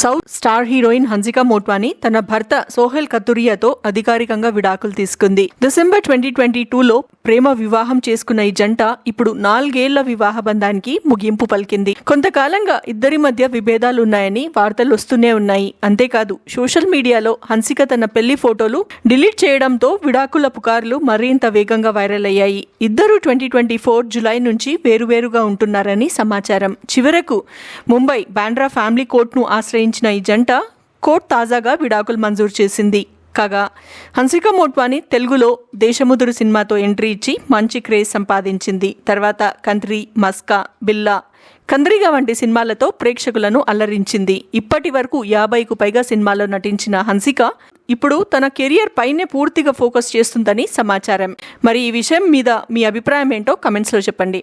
South star heroine Hansika Motwani తన భర్త సోహెల్ కతురియాతో అధికారికంగా విడాకులు తీసుకుంది. డిసెంబర్ 2022లో ప్రేమ వివాహం చేసుకున్న ఈ జంట ఇప్పుడు 4 ఏళ్ల వివాహ బంధానికి ముగింపు పలికింది. కొంతకాలంగా ఇద్దరి మధ్య విభేదాలున్నాయని వార్తలు వస్తూనే ఉన్నాయి. అంతేకాదు సోషల్ మీడియాలో హన్సిక తన పెళ్లి ఫోటోలు డిలీట్ చేయడంతో విడాకుల పుకార్లు మరింత వేగంగా వైరల్ అయ్యాయి. ఇద్దరు 2024 జులై నుంచి వేరువేరుగా ఉంటున్నారని సమాచారం. చివరకు ముంబై బాండ్రా ఫ్యామిలీ కోర్టును ఆశ్రయించిన ఈ జంట కోర్టు తాజాగా విడాకులు మంజూరు చేసింది. కాగా హన్సికా మోట్వానీ తెలుగులో దేశముదురు సినిమాతో ఎంట్రీ ఇచ్చి మంచి క్రేజ్ సంపాదించింది. తర్వాత కంత్రి, మస్కా, బిల్లా, కంద్రిగా వంటి సినిమాలతో ప్రేక్షకులను అల్లరించింది. ఇప్పటి వరకు 50కు పైగా సినిమాల్లో నటించిన హన్సిక ఇప్పుడు తన కెరియర్ పైనే పూర్తిగా ఫోకస్ చేస్తుందని సమాచారం. మరి ఈ విషయం మీద మీ అభిప్రాయం ఏంటో కమెంట్స్లో చెప్పండి.